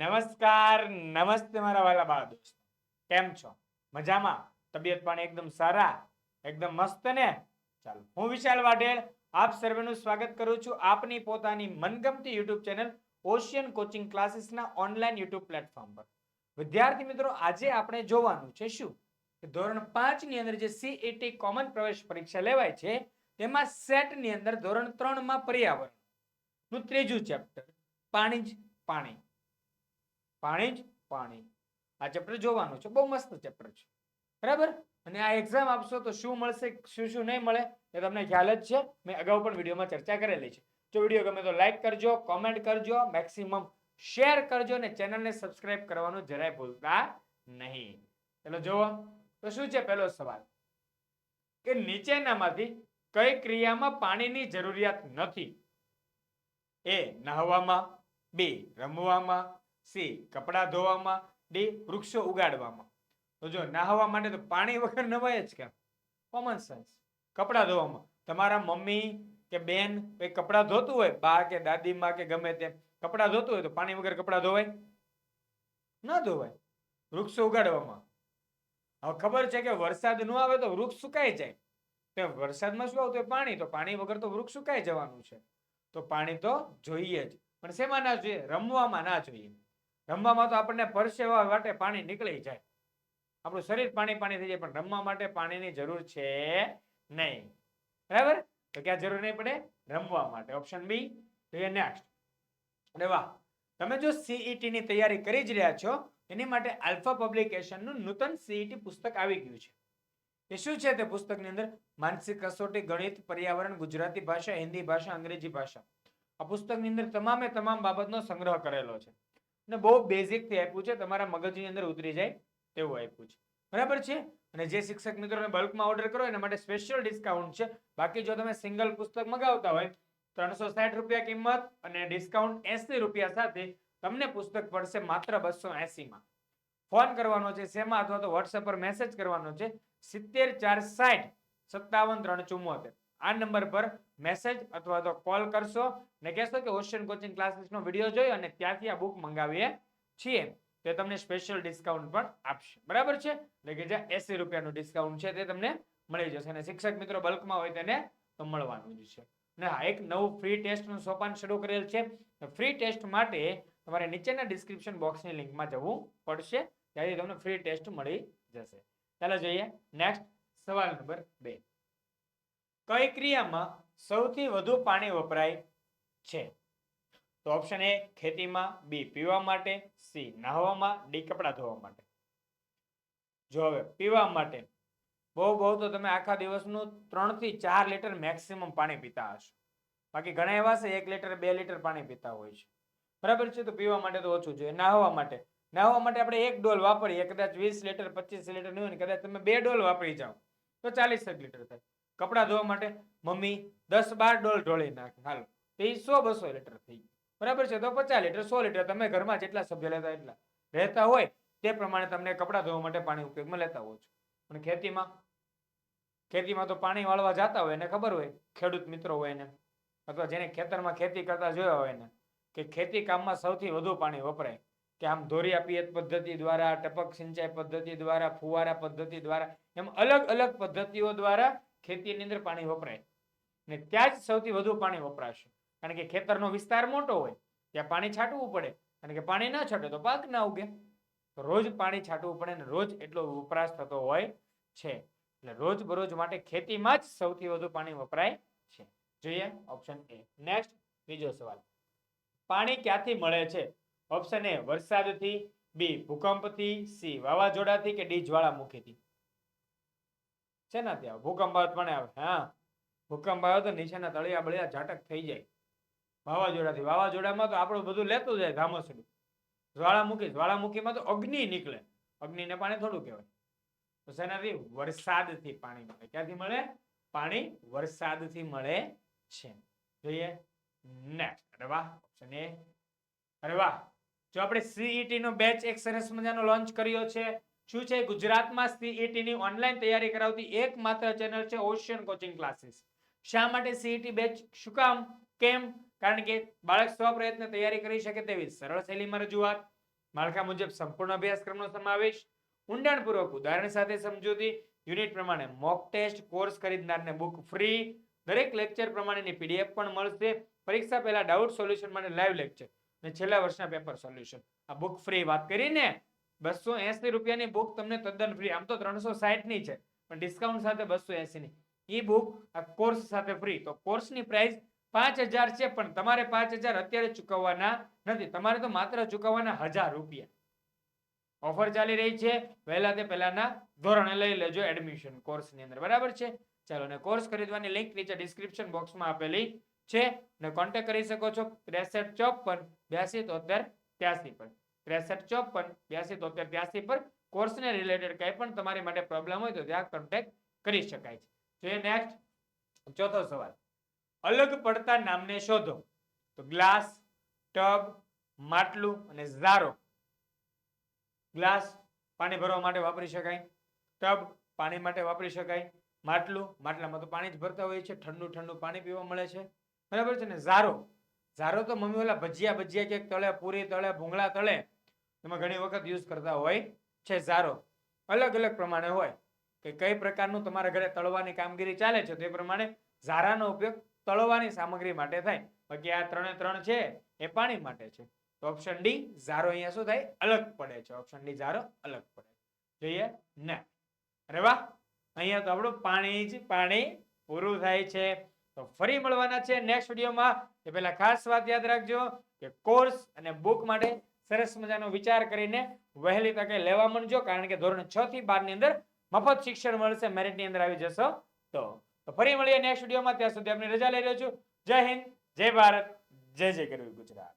નમસ્કાર, નમસ્તે મારા વાલા બાળ દોસ્તો. કેમ છો? મજામાં? તબિયત પાણી એકદમ સારા, એકદમ મસ્ત ને? ચાલો, હું વિશાલ વાઢેર આપ સર્વેનું સ્વાગત કરું છું આપની પોતાની મનગમતી યુટ્યુબ ચેનલ ઓશિયન કોચિંગ ક્લાસીસના ઓનલાઈન યુટ્યુબ પ્લેટફોર્મ પર. વિદ્યાર્થી મિત્રો, આજે આપણે જોવાનું છે શું કે ધોરણ 5 ની અંદર જે સીઈટી કોમન પ્રવેશ પરીક્ષા લેવાય છે તેમાં સેટ ની અંદર ધોરણ 3 માં પર્યાવરણ નું ત્રીજું ચેપ્ટર પાણી જ પાણી પાણી જ પાણી આ ચેપ્ટર જોવાનું છે. બહુ મસ્ત ચેપ્ટર છે, બરાબર? અને આ એક્ઝામ આપશો તો શું મળશે, શું નહીં મળે એ તમને ખ્યાલ જ છે. મેં અગાઉ પણ વિડીયોમાં ચર્ચા કરેલી છે. જો વિડીયો ગમે તો લાઈક કરજો, કોમેન્ટ કરજો, મેક્સિમમ શેર કરજો અને ચેનલને સબસ્ક્રાઇબ કરવાનું જરાય ભૂલતા નહીં. ચલો જોવો તો શું છે પહેલો સવાલ કે નીચેનામાંથી કઈ ક્રિયામાં પાણીની જરૂરિયાત નથી? એ નહાવામાં, બી રમવામાં, સી કપડાં ધોવામાં, ડી વૃક્ષો ઉગાડવામાં. તો જો નહાવા માટે તો પાણી વગર નવાય જ કેમ? Common sense. કપડાં ધોવામાં તમારા મમ્મી કે બેન કોઈ કપડાં ધોતું હોય, બા કે દાદીમાં કે ગમે તે કપડાં ધોતું હોય તો પાણી વગર કપડાં ધોવાય? ન ધોવાય. વૃક્ષો ઉગાડવામાં હવે ખબર છે કે વરસાદ ન આવે તો વૃક્ષ સુકાઈ જાય. તો વરસાદમાં શું આવતું હોય? પાણી. તો પાણી વગર તો વૃક્ષ સુકાઈ જવાનું છે. તો પાણી તો જોઈએ જ. પણ શેમાં ના જોઈએ? રમવામાં ના જોઈએ. રમવામાં તો આપણને પરસેવા વાટે પાણી નીકળી જાય, આપણું શરીર પાણી પાણી થઈ જાય, પણ રમવા માટે પાણીની જરૂર છે નહીં. બરાબર? તો ક્યાં જરૂર નહીં પડે? રમવા માટે. Option B. જોઈએ નેક્સ્ટ. અરે વાહ, તમે જો સીઈટી ની તૈયારી કરી જ રહ્યા છો એની માટે આલ્ફા પબ્લિકેશનનું નૂતન સીઈટી પુસ્તક આવી ગયું છે. એ શું છે તે પુસ્તકની અંદર? માનસિક કસોટી, ગણિત, પર્યાવરણ, ગુજરાતી ભાષા, હિન્દી ભાષા, અંગ્રેજી ભાષા. આ પુસ્તકની અંદર તમામે તમામ બાબતનો સંગ્રહ કરેલો છે અને બહુ બેઝિક થી આપ્યું છે, તમારા મગજની અંદર ઉતરી જાય તેવું આપ્યું છે. બરાબર છે? અને જે શિક્ષક મિત્રોને બલ્કમાં ઓર્ડર કરો એના માટે સ્પેશિયલ ડિસ્કાઉન્ટ છે. બાકી જો તમે સિંગલ પુસ્તક મગાવતા હોય 360 રૂપિયા કિંમત અને ડિસ્કાઉન્ટ 80 રૂપિયા સાથે તમને પુસ્તક પડશે માત્ર 280 માં. ફોન કરવાનો છે શેમાં? અથવા તો વોટ્સએપ પર મેસેજ કરવાનો છે 70460 57 374. આ નંબર પર મેસેજ અથવા તો કોલ કરશો ને કહેશો કે ઓશિયન કોચિંગ ક્લાસીસનો વિડીયો જોયો અને ત્યાંથી આ બુક મંગાવીએ છીએ, તો તમને સ્પેશિયલ ડિસ્કાઉન્ટ પણ આપશે. બરાબર છે? એટલે કે જે 80 રૂપિયાનું ડિસ્કાઉન્ટ છે તે તમને મળી જશે. અને શિક્ષક મિત્રો બલ્કમાં હોય તેને તો મળવાનું જ છે. અને હા, એક નવું ફ્રી ટેસ્ટનું સોપાન શરૂ કરેલ છે. ફ્રી ટેસ્ટ માટે તમારે નીચેના ડિસ્ક્રિપ્શન બોક્સની લિંકમાં જવું પડશે, ત્યાંથી તમને ફ્રી ટેસ્ટ મળી જશે. ચાલો જોઈએ નેક્સ્ટ. સવાલ નંબર 2. કઈ ક્રિયામાં સૌથી વધુ પાણી વપરાય છે? તો ઓપ્શન એ ખેતીમાં, બી પીવા માટે, સી નહાવામાં, ડી કપડાં ધોવા માટે. જો હવે પીવા માટે બહુ તો તમે આખા દિવસનું 3 થી 4 લીટર મેક્સિમમ પાણી પીતા હશો. બાકી ઘણા એવા છે 1 લીટર 2 લીટર પાણી પીતા હોય છે. બરાબર છે? તો પીવા માટે તો ઓછું જોઈએ. નહાવા માટે આપણે 1 ડોલ વાપરીએ, કદાચ 20 લીટર 25 લીટર નહીં હોય, કદાચ તમે 2 ડોલ વાપરી જાઓ તો 40 લીટર થાય. કપડાં ધોવા માટે મમ્મી 10-12 ડોલ ઢોળી નાખે, હાલો તો એ 100-200 લીટર થઈ ગયું. બરાબર છે? તો 50 લીટર 100 લીટર તમે ઘરમાં જેટલા સભ્ય રહેતા હોય તે પ્રમાણે તમને કપડાં ધોવા માટે પાણી ઉપયોગમાં લેતા હો છો. પણ ખેતીમાં તો પાણી વાળવા જતા હોય એને ખબર હોય, ખેડૂત મિત્રો હોય એને, અથવા જેને ખેતરમાં ખેતી કરતા જોયા હોય એને, કે ખેતી કામમાં સૌથી વધુ પાણી વપરાય કે આમ ધોરિયા પિયત પદ્ધતિ દ્વારા, ટપક સિંચાઈ પદ્ધતિ દ્વારા, ફુવારા પદ્ધતિ દ્વારા, એમ અલગ અલગ પદ્ધતિઓ દ્વારા ખેતીની અંદર પાણી વપરાય. ને ત્યાં જ સૌથી વધુ પાણી વપરાશે, કારણ કે ખેતરનો વિસ્તાર મોટો હોય, ત્યાં પાણી છાંટવું પડે, કારણ કે પાણી ના છાંટે તો પાક ના ઉગે. રોજ પાણી છાંટવું પડે ને રોજ એટલો વપરાશ થતો હોય છે. એટલે રોજ બરોજ માટે ખેતીમાં જ સૌથી વધુ પાણી વપરાય છે. જોઈએ ઓપ્શન એ. નેક્સ્ટ, બીજો સવાલ. પાણી ક્યાંથી મળે છે? ઓપ્શન એ વરસાદથી, બી ભૂકંપથી, સી વાવાઝોડાથી કે ડી જ્વાળામુખીથી. શેનાથી આવે? ભૂકંપ આવે પાણી આવે? હા, ભૂકંપ આવે તો નીચેના તળિયા બળિયા ઝાટક થઈ જાય. વાવાઝોડામાં તો આપણું બધું લેતું જાય ધામસડું. જ્વાળામુખીમાં તો અગ્નિ નીકળે. અગ્નિને પાણી થોડું કહેવાય. તો શેનાથી? વરસાદથી પાણી મળે. ક્યાંથી મળે? પાણી વરસાદથી મળે છે. જોઈએ નેક્સ્ટ. અરે વાહ, ઓપ્શન એ. અરે વાહ, જો આપણે સીઈટી નો બેચ એક સરસ મજાનો લોન્ચ કર્યો છે. શું છે? ગુજરાતમાં સીઈટી ની ઓનલાઈન તૈયારી કરાવતી એકમાત્ર ચેનલ છે ઓશિયન કોચિંગ ક્લાસીસ. શા માટે સીઈટી બેચ? શું કામ? કેમ? કારણ કે બાળક સ્વપ્રયત્ને તૈયારી કરી શકે તેવી સરળ શૈલીમાં રજૂઆત, માળખા મુજબ સંપૂર્ણ અભ્યાસક્રમનો સમાવેશ, ઊંડાણપૂર્વક ઉદાહરણ સાથે સમજૂતી, યુનિટ પ્રમાણે મોક ટેસ્ટ, કોર્સ ખરીદનારને બુક ફ્રી, દરેક લેક્ચર પ્રમાણેની પીડીએફ પણ મળશે, પરીક્ષા પહેલા ડાઉટ સોલ્યુશન માટે લાઈવ લેક્ચર અને છેલ્લા વર્ષના પેપર સોલ્યુશન. આ બુક ફ્રી વાત કરીને 280 રૂપિયાની બુક તમને તદ્દન ફ્રી, આમ તો 360 ની છે પણ ડિસ્કાઉન્ટ સાથે 280 ની ઈ બુક આ કોર્સ સાથે ફ્રી. તો કોર્સની પ્રાઇસ 5000 છે પણ તમારે 5000 અત્યારે ચૂકવવાના નથી, તમારે તો માત્ર ચૂકવવાના 1000 રૂપિયા. ઓફર ચાલી રહી છે, વહેલા તે પહેલાના ધોરણે લઈ લેજો એડમિશન કોર્સની અંદર, બરાબર છે. ચાલો, અને કોર્સ ખરીદવાની લિંક નીચે ડિસ્ક્રિપ્શન બોક્સમાં આપેલી છે ને કોન્ટેક્ટ કરી શકો છો 6354 8273 83 પર. 6354 8273 83 પર કોર્સને રિલેટેડ કંઈ પણ તમારી માટે પ્રોબ્લેમ હોય તો ત્યાં કોન્ટેક્ટ કરી શકાય છે. જોઈએ નેક્સ્ટ, ચોથો સવાલ. અલગ પડતા નામને શોધો. તો ગ્લાસ, ટબ, માટલું અને ઝારો. ગ્લાસ પાણી ભરવા માટે વાપરી શકાય, ટબ પાણી માટે વાપરી શકાય, માટલું માટલામાં તો પાણી જ ભરતા હોય છે, ઠંડુ ઠંડુ પાણી પીવા મળે છે, બરાબર છે ને. ઝારો, ઝારો તો મમ્મી ઓલા ભજીયા ભજીયા ક્યાંક તળે, પૂરી તળે, ભૂંગળા તળે એમાં ઘણી વખત યુઝ કરતા હોય છે. ઝારો અલગ અલગ પ્રમાણે હોય કે કઈ પ્રકારનું તમારા ઘરે તળવાની કામગીરી ચાલે છે, તે પ્રમાણે ઝારાનો ઉપયોગ તળવાની સામગ્રી માટે થાય. બાકી આ 3 3 છે એ પાણી માટે છે. તો ઓપ્શન ડી ઝારો અહીંયા શું થાય? અલગ પડે છે. ઓપ્શન ડી ઝારો અલગ પડે. જોઈએ ને, અરે વાહ, અહીંયા તો આપણું પાણી જ પાણી પૂરું થાય છે. તો ફરી મળવાના છે નેક્સ્ટ વિડીયોમાં. એ પહેલા ખાસ વાત યાદ રાખજો કે કોર્સ અને બુક માટે સરસ મજાનો વિચાર કરીને વહેલી તકે લેવા માંડજો, કારણ કે ધોરણ 6 થી 12 ની અંદર મફત શિક્ષણ મળશે, મેરિટની અંદર આવી જશો તો. ફરી મળીએ નેક્સ્ટ વિડીયોમાં, ત્યાં સુધી આપની રજા લઈ રહ્યો છું. જય હિન્દ, જય ભારત, જય જય ગરવી ગુજરાત.